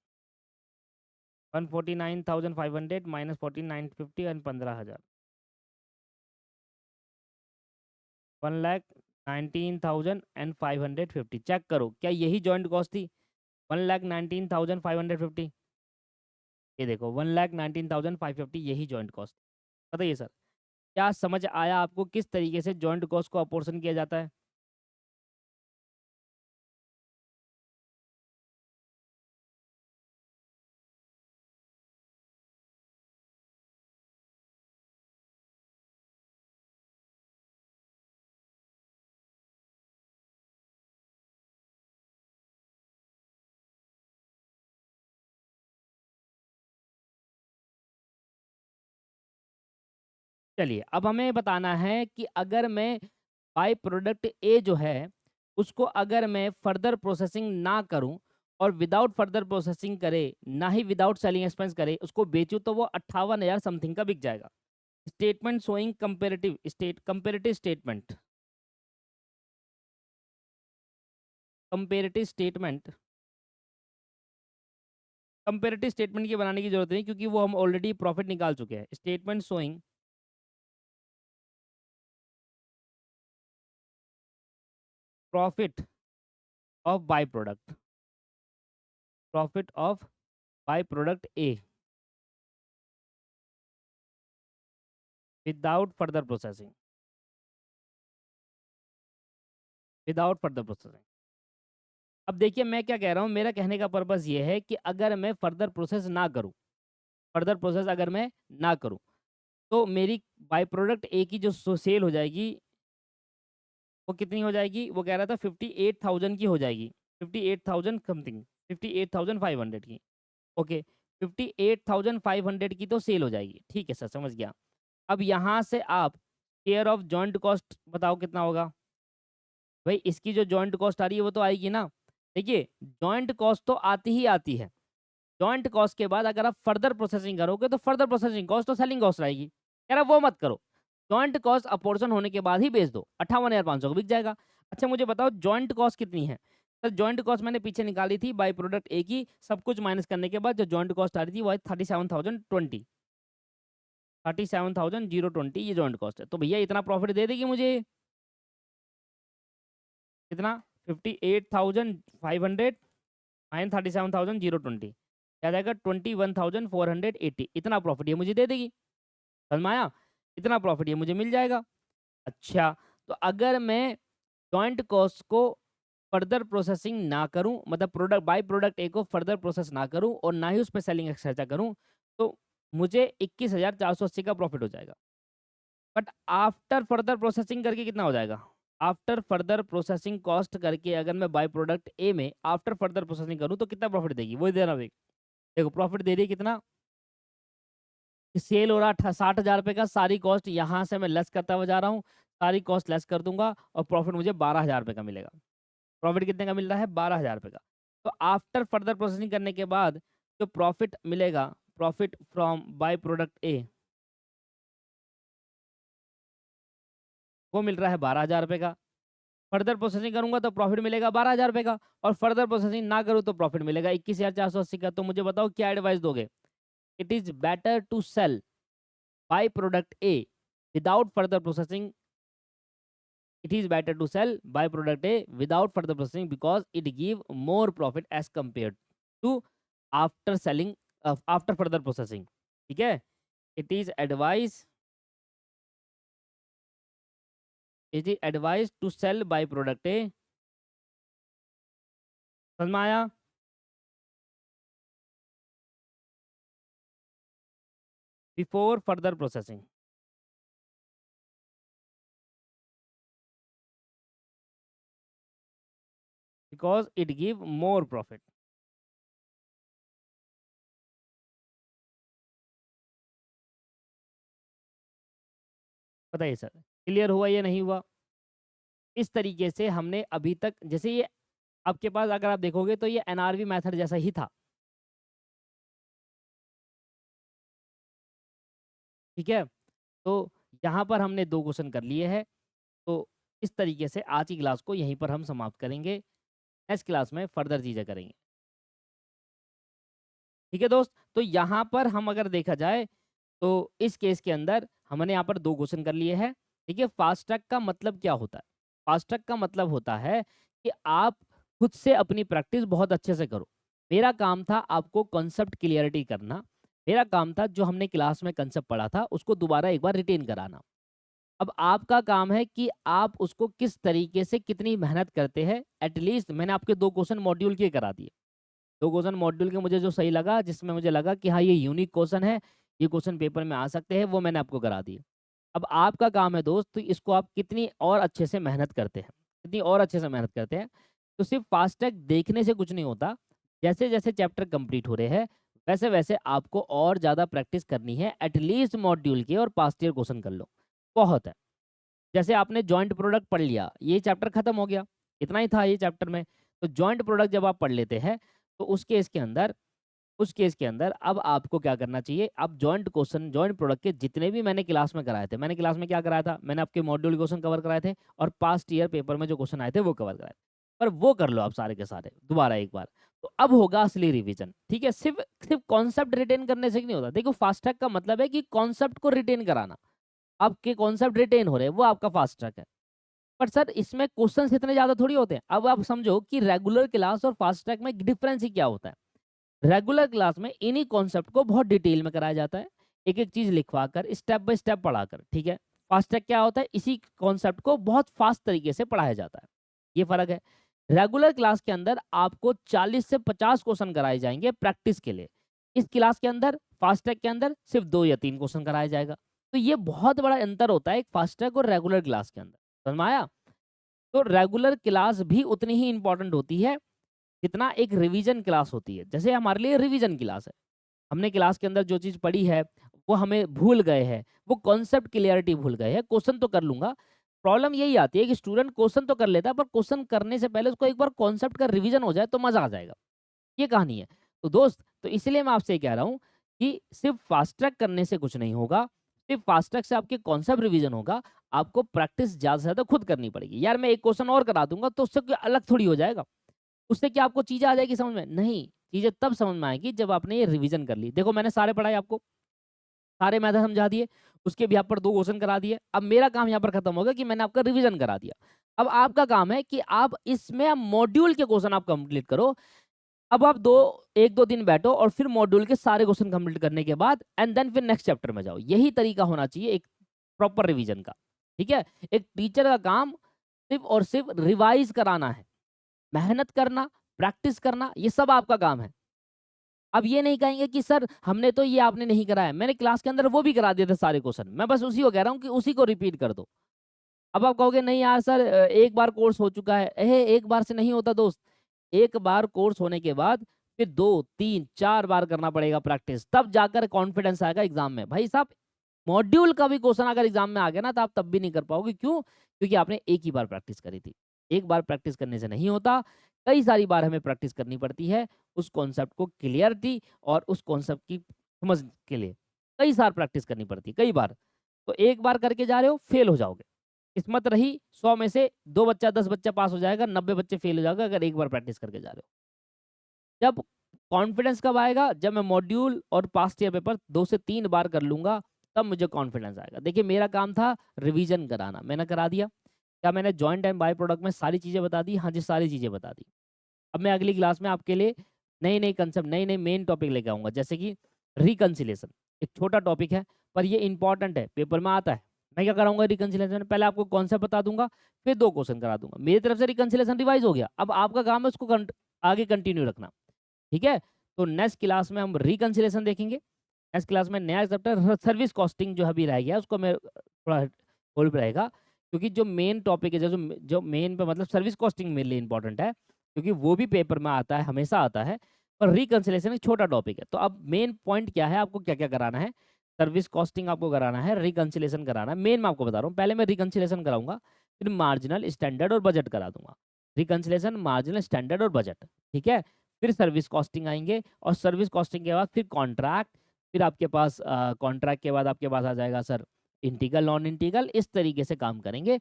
149,500 minus 14,950 and 15,000 1,19,550। Check करो क्या यही जॉइंट कॉस्ट थी? 1,19,550। ये देखो 1,19,550 यही जॉइंट कॉस्ट। बताइए सर, क्या समझ आया आपको किस तरीके से जॉइंट कॉस्ट को अपोर्शन किया जाता है? चलिए अब हमें बताना है कि अगर मैं बाई प्रोडक्ट ए जो है उसको अगर मैं फर्दर प्रोसेसिंग ना करूं और विदाउट फर्दर प्रोसेसिंग करे, ना ही विदाउट सेलिंग एक्सपेंस करे, उसको बेचूं तो वो 58,000 समथिंग का बिक जाएगा। Statement showing comparative statement. Comparative statement comparative statement की बनाने की जरूरत नहीं क्योंकि वो हम ऑलरेडी प्रॉफिट निकाल चुके हैं। Statement showing profit of by product, profit of by product A without further processing, without further processing. अब देखिए मैं क्या कह रहा हूँ, मेरा कहने का पर्पस ये है कि अगर मैं फर्दर प्रोसेस ना करूँ, फर्दर प्रोसेस अगर मैं ना करूँ, तो मेरी बाई प्रोडक्ट ए की जो सेल हो जाएगी वो कितनी हो जाएगी? वो कह रहा था 58,000 की हो जाएगी, 58,000 समथिंग, 58,500 की। ओके, 58,500 की तो सेल हो जाएगी। ठीक है सर, समझ गया। अब यहाँ से आप शेयर ऑफ जॉइंट कॉस्ट बताओ कितना होगा? भाई इसकी जो जॉइंट कॉस्ट आ रही है वो तो आएगी ना। देखिए जॉइंट कॉस्ट तो आती ही आती है। जॉइंट कॉस्ट के बाद अगर आप फर्दर प्रोसेसिंग करोगे तो फर्दर प्रोसेसिंग कॉस्ट तो सेलिंग कॉस्ट रहेगी। कह रहा वो मत करो, जॉइंट कॉस्ट अपोर्शन होने के बाद ही बेच दो, 58,500 को बिक जाएगा। अच्छा मुझे बताओ जॉइंट कॉस्ट कितनी है? सर जॉइंट कॉस्ट मैंने पीछे निकाली थी बाई प्रोडक्ट ए की, सब कुछ माइनस करने के बाद जो जॉइंट कॉस्ट आ रही थी वो 37,020, 37,020 ये जॉइंट कॉस्ट है। तो भैया इतना प्रॉफिट दे देगी मुझे कितना? 58,500 माइनस 37,020 क्या जाएगा? 21,480। इतना प्रॉफिट ये मुझे दे देगी। समझ में आया? इतना प्रॉफिट ये मुझे मिल जाएगा। अच्छा तो अगर मैं जॉइंट कॉस्ट को फर्दर प्रोसेसिंग ना करूं, मतलब प्रोडक्ट बाई प्रोडक्ट ए को फर्दर प्रोसेस ना करूं और ना ही उस पर सेलिंग एक्सपेंस करूं, तो मुझे 21,480 का प्रॉफिट हो जाएगा। बट आफ्टर फर्दर प्रोसेसिंग करके कितना हो जाएगा? आफ्टर फर्दर प्रोसेसिंग कॉस्ट करके अगर मैं बाई प्रोडक्ट ए में आफ्टर फर्दर प्रोसेसिंग करूं तो कितना प्रॉफिट देगी? वही दे रहा हूं। देखो प्रॉफिट दे रही है कितना? सेल हो रहा 60,000 रुपये का, सारी कॉस्ट यहाँ से मैं लेस करता हुआ जा रहा हूँ, सारी कॉस्ट लेस कर दूंगा और प्रॉफिट मुझे 12,000 रुपये का मिलेगा। प्रॉफिट कितने का मिल रहा है? 12,000 रुपये का। तो आफ्टर फर्दर प्रोसेसिंग करने के बाद जो प्रॉफिट मिलेगा, प्रॉफिट फ्रॉम बाय प्रोडक्ट ए, वो मिल रहा है 12,000 रुपये का। फर्दर प्रोसेसिंग करूंगा तो प्रॉफिट मिलेगा 12,000 रुपये का, और फर्दर प्रोसेसिंग ना करूँ तो प्रॉफिट मिलेगा 21,480 का। तो मुझे बताओ क्या एडवाइस दोगे? It is better to sell by product A without further processing, it is better to sell by product A without further processing because it give more profit as compared to after selling, after further processing। ठीक है, it is advised to sell by product A। समझ में आया? Before further processing. Because it give more profit. बताइए sir, clear हुआ या नहीं हुआ? इस तरीके से हमने अभी तक, जैसे ये आपके पास अगर आप देखोगे तो ये एनआरवी मेथड जैसा ही था, ठीक है। तो यहाँ पर हमने 2 क्वेश्चन कर लिए हैं। तो इस तरीके से आज की क्लास को यहीं पर हम समाप्त करेंगे। नेक्स्ट क्लास में फर्दर चीज़ें करेंगे। ठीक है दोस्त, तो यहाँ पर हम अगर देखा जाए तो इस केस के अंदर हमने यहाँ पर 2 क्वेश्चन कर लिए हैं। ठीक है, फास्ट ट्रैक का मतलब क्या होता है? फास्ट ट्रैक का मतलब होता है कि आप खुद से अपनी प्रैक्टिस बहुत अच्छे से करो। मेरा काम था आपको कॉन्सेप्ट क्लियरिटी करना। मेरा काम था जो हमने क्लास में कंसेप्ट पढ़ा था उसको दोबारा एक बार रिटेन कराना। अब आपका काम है कि आप उसको किस तरीके से कितनी मेहनत करते हैं। एटलीस्ट मैंने आपके 2 क्वेश्चन मॉड्यूल के करा दिए। 2 क्वेश्चन मॉड्यूल के मुझे जो सही लगा, जिसमें मुझे लगा कि हाँ ये यूनिक क्वेश्चन है, ये क्वेश्चन पेपर में आ सकते हैं, वो मैंने आपको करा दिए। अब आपका काम है दोस्त, तो इसको आप कितनी और अच्छे से मेहनत करते हैं, कितनी और अच्छे से मेहनत करते हैं। तो सिर्फ फास्ट ट्रैक देखने से कुछ नहीं होता। जैसे जैसे चैप्टर कंप्लीट हो रहे हैं वैसे वैसे आपको और ज़्यादा प्रैक्टिस करनी है। एटलीस्ट मॉड्यूल के और पास्ट ईयर क्वेश्चन कर लो, बहुत है। जैसे आपने जॉइंट प्रोडक्ट पढ़ लिया, ये चैप्टर खत्म हो गया, इतना ही था ये चैप्टर में। तो जॉइंट प्रोडक्ट जब आप पढ़ लेते हैं तो उस केस के अंदर अब आपको क्या करना चाहिए? अब जॉइंट क्वेश्चन, जॉइंट प्रोडक्ट के जितने भी मैंने क्लास में कराए थे, मैंने क्लास में क्या कराया था? मैंने आपके मॉड्यूल क्वेश्चन कवर कराए थे और पास्ट ईयर पेपर में जो क्वेश्चन आए थे वो कवर कराए थे। पर वो कर लो आप सारे के सारे दोबारा एक बार, तो अब होगा असली रिवीजन। ठीक है, सिर्फ सिर्फ कॉन्सेप्ट रिटेन करने से नहीं होता। देखो फास्ट ट्रैक का मतलब है कि कॉन्सेप्ट को रिटेन कराना। आपके कॉन्सेप्ट रिटेन हो रहे हैं, वो आपका फास्ट ट्रैक है। पर सर इसमें क्वेश्चंस इतने ज्यादा थोड़ी होते हैं। अब आप समझो कि रेगुलर क्लास और फास्ट ट्रैक में डिफरेंस ही क्या होता है। रेगुलर क्लास में इन्हीं कॉन्सेप्ट को बहुत डिटेल में कराया जाता है, एक एक चीज लिखवा कर, स्टेप बाय स्टेप पढ़ाकर। ठीक है, फास्ट ट्रैक क्या होता है? इसी कॉन्सेप्ट को बहुत फास्ट तरीके से पढ़ाया जाता है, ये फर्क है। रेगुलर क्लास के अंदर आपको 40 से 50 क्वेश्चन कराए जाएंगे प्रैक्टिस के लिए। इस क्लास के अंदर, फास्ट ट्रैक के अंदर सिर्फ 2 या 3 क्वेश्चन कराया जाएगा। तो ये बहुत बड़ा अंतर होता है एक फास्ट ट्रैक और रेगुलर क्लास के अंदर। समझ में आया? तो रेगुलर क्लास भी उतनी ही इंपॉर्टेंट होती है जितना एक रिवीजन क्लास होती है। जैसे हमारे लिए रिवीजन क्लास है, हमने क्लास के अंदर जो चीज़ पढ़ी है वो हमें भूल गए हैं, वो कॉन्सेप्ट क्लियरिटी भूल गए हैं। क्वेश्चन तो कर लूंगा, प्रॉब्लम यही आती है कि स्टूडेंट क्वेश्चन तो कर लेता है पर क्वेश्चन करने से पहले उसको एक बार कॉन्सेप्ट का रिवीजन हो जाए तो मजा आ जाएगा। ये कहानी है। तो दोस्त, तो इसलिए मैं आपसे कह रहा हूँ कि सिर्फ फास्ट ट्रैक करने से कुछ नहीं होगा। सिर्फ फास्ट ट्रैक से आपके कॉन्सेप्ट रिवीजन होगा, आपको प्रैक्टिस ज़्यादा से ज़्यादा खुद करनी पड़ेगी। यार मैं एक क्वेश्चन और करा दूंगा तो उससे कोई अलग थोड़ी हो जाएगा, उससे क्या आपको चीज़ें आ जाएगी समझ में? नहीं, चीज़ें तब समझ में आएगी जब आपने ये रिवीजन कर ली। देखो मैंने सारे पढ़ाए आपको, सारे मेथड समझा दिए, उसके भी यहाँ पर 2 क्वेश्चन करा दिए। अब मेरा काम यहाँ पर खत्म हो गया कि मैंने आपका रिवीजन करा दिया। अब आपका काम है कि आप इसमें अब मॉड्यूल के क्वेश्चन आप कंप्लीट करो। अब आप 1-2 दिन बैठो और फिर मॉड्यूल के सारे क्वेश्चन कंप्लीट करने के बाद एंड देन फिर नेक्स्ट चैप्टर में जाओ। यही तरीका होना चाहिए एक प्रॉपर रिवीजन का। ठीक है, एक टीचर का काम सिर्फ और सिर्फ रिवाइज कराना है, मेहनत करना, प्रैक्टिस करना, ये सब आपका काम है। अब ये नहीं कहेंगे कि सर हमने तो ये आपने नहीं कराया, मैंने क्लास के अंदर वो भी करा दिए थे सारे क्वेश्चन, मैं बस उसी को कह रहा हूँ कि उसी को रिपीट कर दो। अब आप कहोगे नहीं यार सर एक बार कोर्स हो चुका है। एक बार से नहीं होता दोस्त। एक बार कोर्स होने के बाद फिर 2-3-4 बार करना पड़ेगा प्रैक्टिस, तब जाकर कॉन्फिडेंस आएगा एग्जाम में। भाई साहब मॉड्यूल का भी क्वेश्चन अगर एग्जाम में आ गया ना तो आप तब भी नहीं कर पाओगे। क्यों? क्योंकि आपने एक ही बार प्रैक्टिस करी थी। एक बार प्रैक्टिस करने से नहीं होता, कई सारी बार हमें प्रैक्टिस करनी पड़ती है उस कॉन्सेप्ट को क्लियरिटी और उस कॉन्सेप्ट की समझ के लिए। कई बार प्रैक्टिस करनी पड़ती है, कई बार। तो एक बार करके जा रहे हो फेल हो जाओगे। किस्मत रही 100 में से 2 बच्चा 10 बच्चा पास हो जाएगा, 90 बच्चे फेल हो जाएगा अगर एक बार प्रैक्टिस करके जा रहे हो। जब कॉन्फिडेंस कब आएगा? जब मैं मॉड्यूल और पास्ट ईयर पेपर 2 से 3 बार कर लूंगा, तब मुझे कॉन्फिडेंस आएगा। देखिए मेरा काम था रिवीजन कराना, मैंने करा दिया। क्या मैंने जॉइंट एंड बाय प्रोडक्ट में सारी चीज़ें बता दी? हाँ जी, सारी चीज़ें बता दी। अब मैं अगली क्लास में आपके लिए नई नई कंसेप्ट, नई नई मेन टॉपिक लेके आऊँगा, जैसे कि रिकन्सिलेशन। एक छोटा टॉपिक है पर ये इंपॉर्टेंट है, पेपर में आता है। मैं क्या कराऊंगा रिकन्सिलेशन में? पहले आपको कॉन्सेप्ट बता दूंगा, फिर 2 क्वेश्चन करा दूंगा। मेरी तरफ से रिकन्सिलेशन रिवाइज हो गया, अब आपका काम है उसको आगे कंटिन्यू रखना। ठीक है, तो नेक्स्ट क्लास में हम रिकन्सिलेशन देखेंगे। नेक्स्ट क्लास में नया चैप्टर सर्विस कॉस्टिंग जो अभी रह गया उसको मैं थोड़ा होल्ड पे रहेगा, क्योंकि जो मेन टॉपिक है, जो जो मेन पे मतलब सर्विस कॉस्टिंग मेरे लिए इंपॉर्टेंट है, क्योंकि वो भी पेपर में आता है, हमेशा आता है, पर रिकंसिलिएशन एक छोटा टॉपिक है। तो अब मेन पॉइंट क्या है, आपको क्या-क्या कराना है? सर्विस कॉस्टिंग आपको कराना है, रिकंसिलिएशन कराना है। मेन मैं आपको बता रहा हूँ, पहले मैं रिकंसिलिएशन कराऊँगा, फिर मार्जिनल, स्टैंडर्ड और बजट करा दूँगा। रिकंसिलिएशन, मार्जिनल, स्टैंडर्ड और बजट, ठीक है? फिर सर्विस कॉस्टिंग आएँगे और सर्विस कॉस्टिंग के बाद फिर कॉन्ट्रैक्ट, फिर आपके पास कॉन्ट्रैक्ट के बाद आपके पास आ जाएगा सर इंटीग्रल, नॉन इंटीग्रल, इस तरीके से काम करेंगे।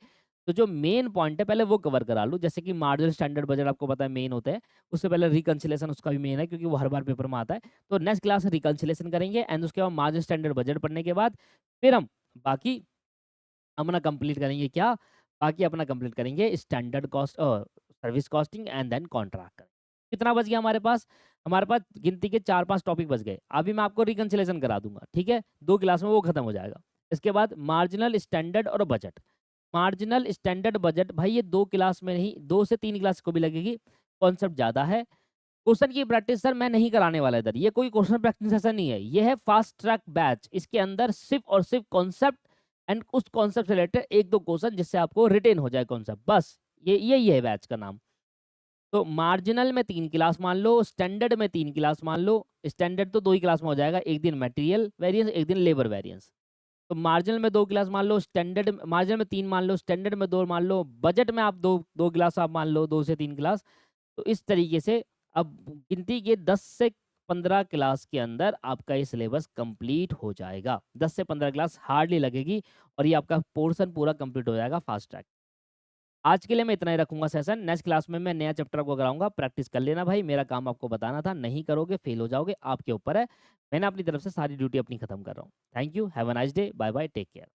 तो जो मेन पॉइंट है पहले वो कवर करा लूँ, जैसे कि मार्जिनल, स्टैंडर्ड, बजट आपको पता है मेन होते हैं। उससे पहले रिकंसिलिएशन उसका भी मेन है क्योंकि वो हर बार पेपर में आता है। तो नेक्स्ट क्लास रिकंसिलिएशन करेंगे एंड उसके बाद मार्जिनल, स्टैंडर्ड, बजट पढ़ने के बाद फिर हम बाकी अपना कंप्लीट करेंगे क्या? बाकी अपना कंप्लीट करेंगे standard cost service costing and then contract करेंगे। कितना बच गया हमारे पास? हमारे पास गिनती के 4-5 टॉपिक बच गए। अभी मैं आपको रिकंसिलिएशन करा दूँगा, ठीक है? 2 क्लास में वो खत्म हो जाएगा। इसके बाद मार्जिनल, स्टैंडर्ड और बजट। मार्जिनल, स्टैंडर्ड, बजट भाई ये 2 क्लास में नहीं, 2 से 3 क्लास को भी लगेगी। कॉन्सेप्ट ज़्यादा है। क्वेश्चन की प्रैक्टिस सर मैं नहीं कराने वाला इधर। ये कोई क्वेश्चन प्रैक्टिस सेशन नहीं है। ये है फास्ट ट्रैक बैच। इसके अंदर सिर्फ़ और सिर्फ़ कॉन्सेप्ट एंड उस कॉन्सेप्ट से रिलेटेड 1-2 क्वेश्चन जिससे आपको रिटेन हो जाए कॉन्सेप्ट, बस। ये यही है बैच का नाम। तो मार्जिनल में 3 क्लास मान लो, स्टैंडर्ड में 3 क्लास मान लो। स्टैंडर्ड तो 2 ही क्लास में हो जाएगा, एक दिन मटेरियल वेरिएंस, एक दिन लेबर वेरिएंस। तो मार्जिनल में 2 क्लास मान लो, स्टैंडर्ड मार्जिनल में 3 मान लो, स्टैंडर्ड में 2 मान लो, बजट में आप 2 क्लास आप मान लो, 2 से 3 क्लास। तो इस तरीके से अब गिनती के 10 से 15 क्लास के अंदर आपका ये सिलेबस कंप्लीट हो जाएगा। 10 से 15 क्लास हार्डली लगेगी और ये आपका पोर्शन पूरा कंप्लीट हो जाएगा फास्ट ट्रैक। आज के लिए मैं इतना ही रखूँगा सेशन। नेक्स्ट क्लास में मैं नया चैप्टर आपको कराऊँगा। प्रैक्टिस कर लेना भाई, मेरा काम आपको बताना था। नहीं करोगे, फेल हो जाओगे, आपके ऊपर है। मैंने अपनी तरफ से सारी ड्यूटी अपनी खत्म कर रहा हूँ। Thank you, have a nice day, bye bye, take care.